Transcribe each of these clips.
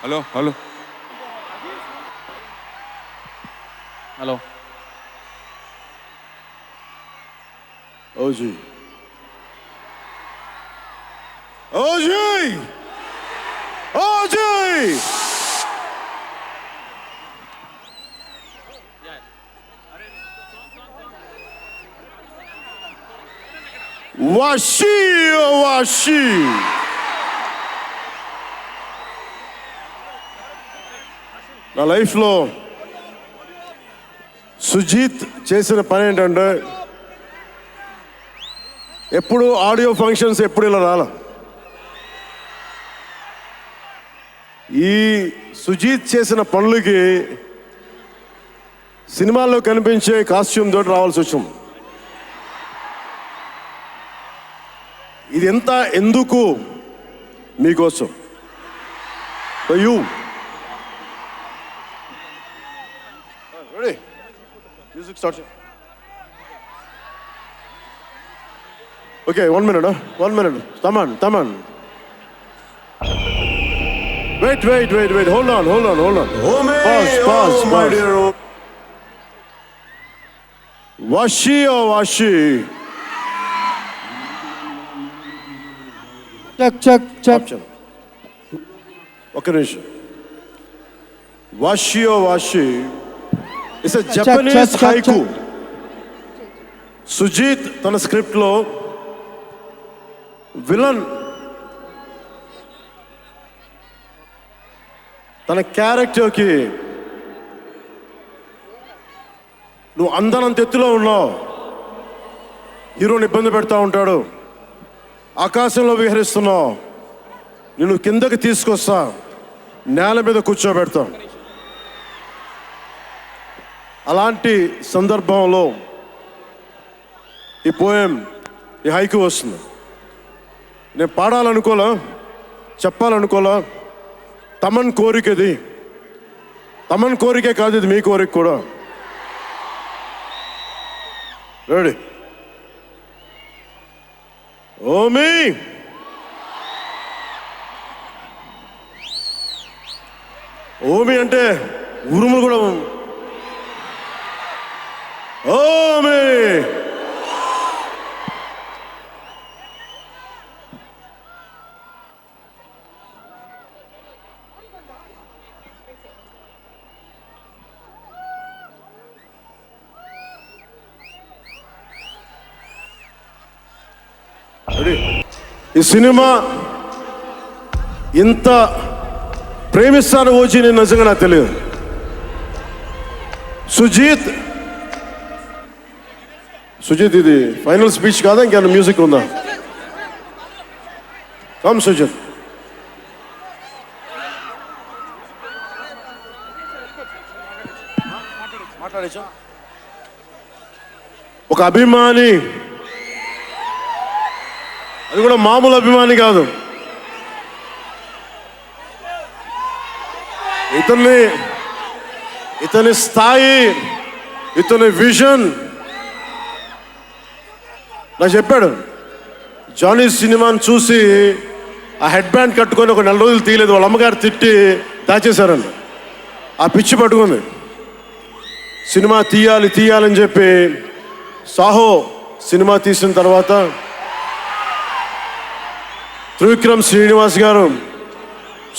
Hello hello hello OG OG OG Washi Washi నా లైఫ్లో సుజీత్ చేసిన పని ఏంటంటే ఎప్పుడు ఆడియో ఫంక్షన్స్ ఎప్పుడు ఇలా రాల. ఈ సుజీత్ చేసిన పనులకి సినిమాల్లో కనిపించే కాస్ట్యూమ్ తోటి రావాల్సి వచ్చింది. ఇది ఎంత ఎందుకు మీకోసం you music start. Okay, 1 minute, 1 minute. Taman. Wait. Hold on. Pause. Washi or Washi? Check. Okay, Nish. Washi or Washi? It's a Japanese haiku. Sujit తన స్క్రిప్ట్ లో విలన్ తన క్యారెక్టర్కి నువ్వు అందనంత ఎత్తులో ఉన్నావు, హీరోని ఇబ్బంది పెడతా ఉంటాడు, ఆకాశంలో విహరిస్తున్నావు, నిన్ను కిందకి తీసుకొస్తా, నేల మీద కూర్చోబెడతా. అలాంటి సందర్భంలో ఈ పోయం, ఈ హైకు వస్తుంది. నేను పాడాలనుకోలా, చెప్పాలనుకోలా. తమన్ కోరిక ఇది. తమన్ కోరికే కాదు, ఇది మీ కోరిక కూడా. రెడీ? ఓమి ఓమి అంటే ఉరుములు కూడా. ఓమి ఈ సినిమా ఇంత ప్రేమిస్తాను ఓజీ నేను నిజంగా నాకు తెలియదు. సుజీత్ ఇది ఫైనల్ స్పీచ్ కాదా, ఇంకేమైనా మ్యూజిక్ ఉందా? కమ్ సుజీత్. ఒక అభిమాని, అది కూడా మామూలు అభిమాని కాదు, ఇతని స్థాయి, ఇతని విజన్ నాకు చెప్పాడు. జానీ సినిమాని చూసి ఆ హెడ్ బ్యాండ్ కట్టుకొని ఒక 4 రోజులు తీయలేదు, వాళ్ళ అమ్మగారు తిట్టి దాచేశారండి. ఆ పిచ్చి పట్టుకుంది. సినిమా తీయాలని చెప్పి సాహో సినిమా తీసిన తర్వాత త్రివిక్రమ్ శ్రీనివాస్ గారు,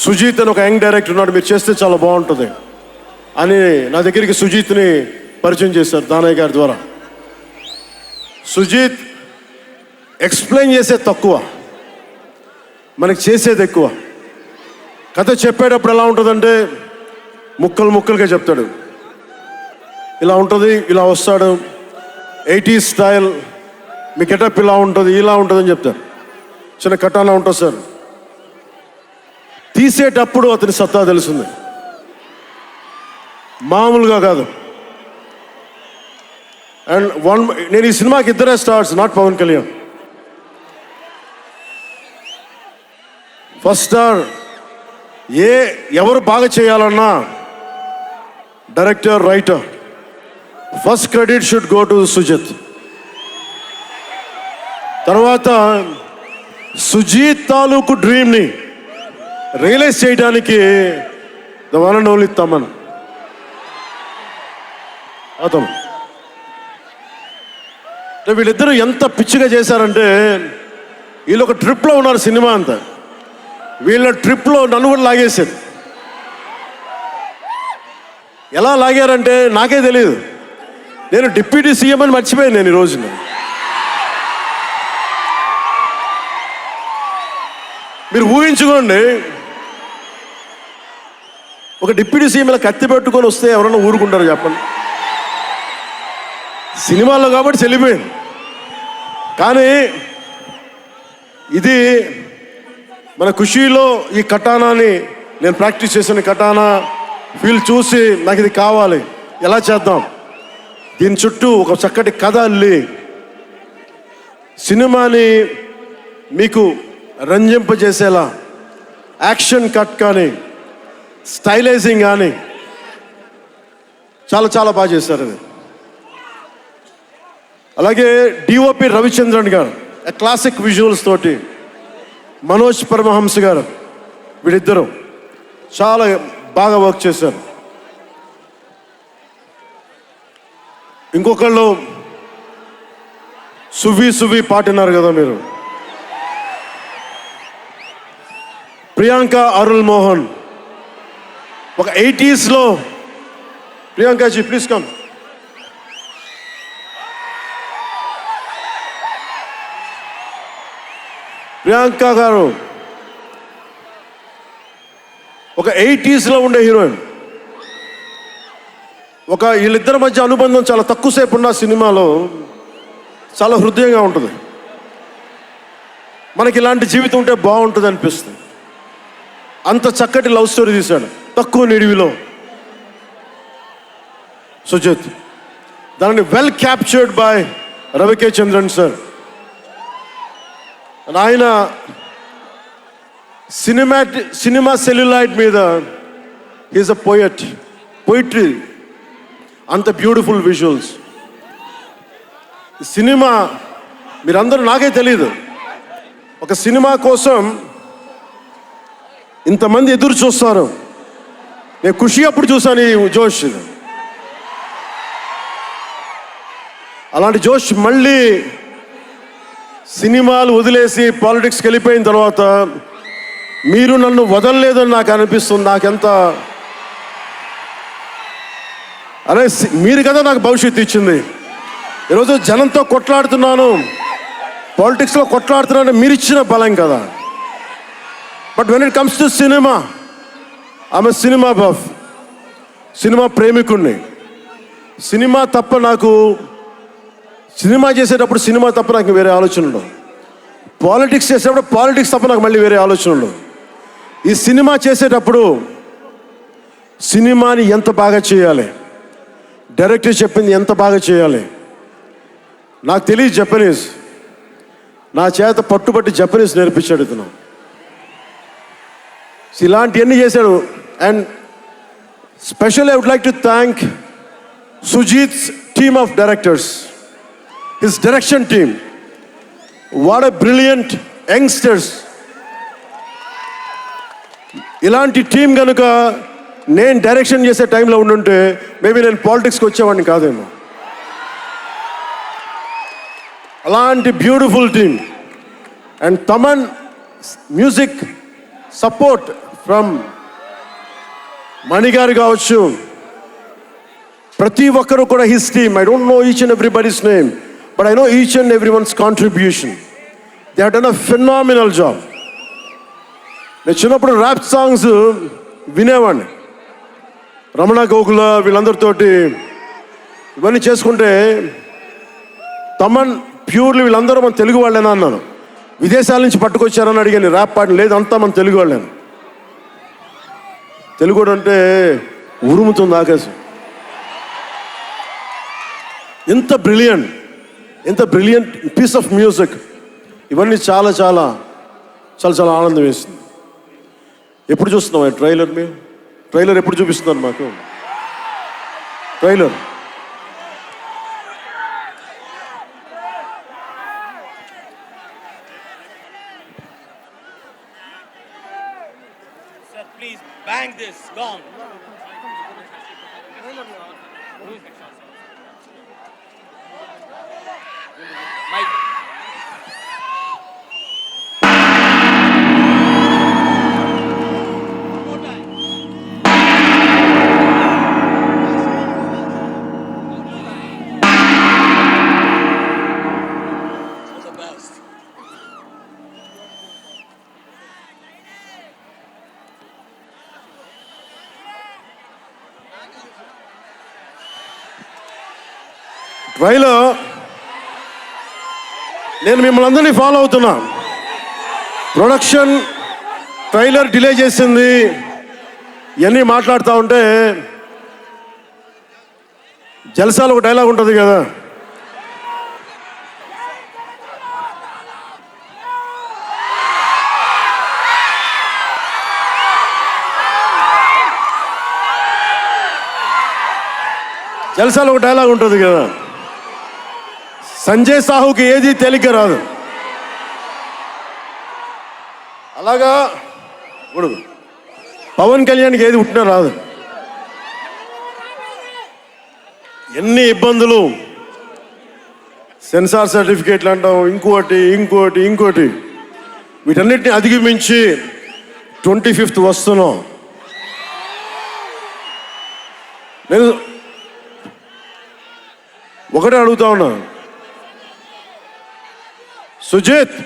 సుజీత్ అని ఒక యంగ్ డైరెక్టర్ ఉన్నాడు, మీరు చేస్తే చాలా బాగుంటుంది అని నా దగ్గరికి సుజీత్ని పరిచయం చేశారు దానయ్య గారి ద్వారా. సుజీత్ ఎక్స్ప్లెయిన్ చేసేది తక్కువ, మనకి చేసేది ఎక్కువ. కథ చెప్పేటప్పుడు ఎలా ఉంటుందంటే ముక్కలుగా చెప్తాడు. ఇలా ఉంటుంది, ఇలా వస్తాడు, 80s స్టైల్, మీ గెటప్ ఇలా ఉంటుంది, ఇలా ఉంటుందని చెప్తారు. చిన్న కటానా ఉంటుంది సార్. తీసేటప్పుడు అతని సత్తా తెలిసింది, మామూలుగా కాదు. అండ్ నేను ఈ సినిమాకి ఇద్దరే stars, not Pawan Kalyan. First star ఎవరు బాగా చేయాలన్నా director, writer, first credit should go to Sujeeth. తర్వాత సుజీత్ తాలూకు డ్రీమ్ని రియలైజ్ చేయడానికి the one and only Thaman. అతను వీళ్ళిద్దరూ ఎంత పిచ్చిగా చేశారంటే, వీళ్ళు ఒక ట్రిప్లో ఉన్నారు సినిమా అంతా. వీళ్ళ ట్రిప్లో నన్ను కూడా లాగేశారు. ఎలా లాగారంటే నాకే తెలియదు. నేను డిప్యూటీ సీఎం అని మర్చిపోయాను నేను ఈ రోజున. మీరు ఊహించుకోండి, ఒక డిప్యూటీ సీఎం ఇలా కత్తి పెట్టుకొని వస్తే ఎవరన్నా ఊరుకుంటారు చెప్పండి? సినిమాల్లో కాబట్టి చెల్లిపోయింది. కానీ ఇది మన ఖుషీలో ఈ కటానాని నేను ప్రాక్టీస్ చేసిన కటానా ఫీల్ చూసి నాకు ఇది కావాలి, ఎలా చేద్దాం, దీని చుట్టూ ఒక చక్కటి కథ అల్లి సినిమాని మీకు రంజింపజేసేలా యాక్షన్ కట్ కానీ స్టైలైజింగ్ కానీ చాలా చాలా బాగా చేశారు అది. అలాగే డిఓపి రవిచంద్రన్ గారు క్లాసిక్ విజువల్స్ తోటి, మనోజ్ పరమహంస గారు, వీళ్ళిద్దరూ చాలా బాగా వర్క్ చేశారు. ఇంకొకళ్ళు సువి పాటినారు కదా మీరు, ప్రియాంక అరుల్ మోహన్. ఒక 80s ప్రియాంకాజీ ప్లీజ్ కమ్. ప్రియాంక గారు ఒక 80s ఉండే హీరోయిన్. వీళ్ళిద్దరి మధ్య అనుబంధం చాలా తక్కువసేపు ఉన్న సినిమాలో చాలా హృదయంగా ఉంటుంది. మనకి ఇలాంటి జీవితం ఉంటే బాగుంటుంది అనిపిస్తుంది. అంత చక్కటి లవ్ స్టోరీ తీశాడు తక్కువ నిడివిలో సుజిత్. దానిని well captured by రవికే Chandran sir. ఆయన సినిమా సెల్యులాయిడ్ మీద ఈజ్ అ పోయిట్రీ, అంత బ్యూటిఫుల్ విజువల్స్. సినిమా మీరందరూ, నాకే తెలీదు, ఒక సినిమా కోసం ఇంతమంది ఎదురు చూస్తారు. నేను ఖుషి అప్పుడు చూసాను ఈ జోష్. అలాంటి జోష్ మళ్ళీ సినిమాలు వదిలేసి పాలిటిక్స్కి వెళ్ళిపోయిన తర్వాత మీరు నన్ను వదలలేదని నాకు అనిపిస్తుంది. నాకెంత అరే, మీరు కదా నాకు భవిష్యత్తు ఇచ్చింది. ఈరోజు జనంతో కొట్లాడుతున్నాను, పాలిటిక్స్లో కొట్లాడుతున్నాను, మీరు ఇచ్చిన బలం కదా. But when it comes to cinema, ఆమె సినిమా బఫ్, సినిమా ప్రేమికుణ్ణి. సినిమా తప్ప నాకు, సినిమా చేసేటప్పుడు సినిమా తప్ప నాకు వేరే ఆలోచన ఉండవు. పాలిటిక్స్ చేసేటప్పుడు పాలిటిక్స్ తప్ప నాకు మళ్ళీ వేరే ఆలోచన ఉండవు. ఈ సినిమా చేసేటప్పుడు సినిమాని ఎంత బాగా చేయాలి, డైరెక్టర్ చెప్పింది ఎంత బాగా చేయాలి. నాకు తెలియదు జపనీస్, నా చేత పట్టుబట్టి జపనీస్ నేర్పించాడు ఇతను. ఇలాంటివన్నీ చేశాడు. And specially I would like to thank Sujeeth's team of directors, his direction team. What a brilliant youngsters. ఇలాంటి టీం కనుక నేను డైరెక్షన్ చేసే టైంలో ఉండుంటే మేబీ నేను పాలిటిక్స్కి వచ్చేవాడిని కాదేమో. అలాంటి beautiful team. And Thaman music support from మణిగారు కావచ్చు, ప్రతి ఒక్కరు కూడా his team. I don't know each and everybody's name, but I know each and every one's contribution. They have done a phenomenal job. నేను చిన్నప్పుడు ర్యాప్ సాంగ్స్ వినేవాడిని, రమణ గోకుల వీళ్ళందరితోటి ఇవన్నీ చేసుకుంటే. తమన్ ప్యూర్లీ వీళ్ళందరూ మన తెలుగు వాళ్ళేనా అన్నాను. విదేశాల నుంచి పట్టుకొచ్చారని అడిగాను. ర్యాప్ పాట లేదు, అంతా మన తెలుగు వాళ్ళేను. తెలుగు అంటే ఉరుముతుంది ఆకాశం. ఎంత బ్రిలియంట్ పీస్ ఆఫ్ మ్యూజిక్. ఇవన్నీ చాలా చాలా చాలా చాలా ఆనందం వేస్తుంది. ఎప్పుడు చూస్తున్నాం ట్రైలర్? మేము ట్రైలర్ ఎప్పుడు చూపిస్తున్నారు మాకు? Trailer please bang this gong. Mike. The best. Trailer నేను మిమ్మల్ని అందరినీ ఫాలో అవుతున్నా. ప్రొడక్షన్ ట్రైలర్ డిలే చేసింది ఇవన్నీ మాట్లాడుతూ ఉంటే జల్సాలో ఒక డైలాగ్ ఉంటుంది కదా, జల్సాలో ఒక డైలాగ్ ఉంటుంది కదా, సంజయ్ సాహుకి ఏది తేలిక రాదు. అలాగా ఇప్పుడు పవన్ కళ్యాణ్కి ఏది పుట్టినా రాదు. ఎన్ని ఇబ్బందులు, సెన్సార్ సర్టిఫికేట్లు అంటాం, ఇంకోటి ఇంకోటి ఇంకోటి, వీటన్నిటిని అధిగమించి 25th వస్తున్నాం. నేను ఒకటే అడుగుతా ఉన్నా, సుజిత్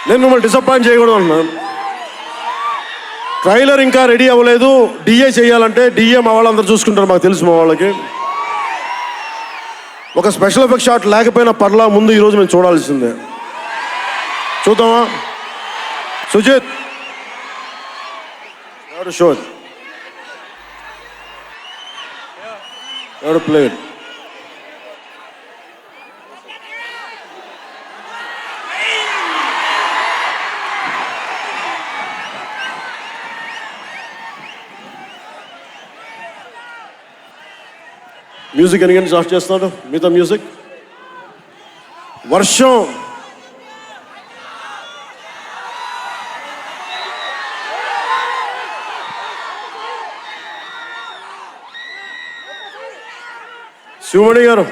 నేను మిమ్మల్ని డిసప్పాయింట్ చేయకూడదు అంటున్నాను. ట్రైలర్ ఇంకా రెడీ అవ్వలేదు. డిఏ చేయాలంటే డిఏ మా వాళ్ళందరూ చూసుకుంటారు, మాకు తెలుసు. మా వాళ్ళకి ఒక స్పెషల్ ఎఫెక్ట్ షాట్ లేకపోయినా పర్లా, ముందు ఈరోజు మేము చూడాల్సిందే. చూద్దామా? సుజిత్ ఎవరు షో ఎవరు ప్లేట్ మ్యూజిక్ ఎందుకని స్టార్ట్ చేస్తున్నాడు? మిగతా మ్యూజిక్ వర్షం శివమణి గారు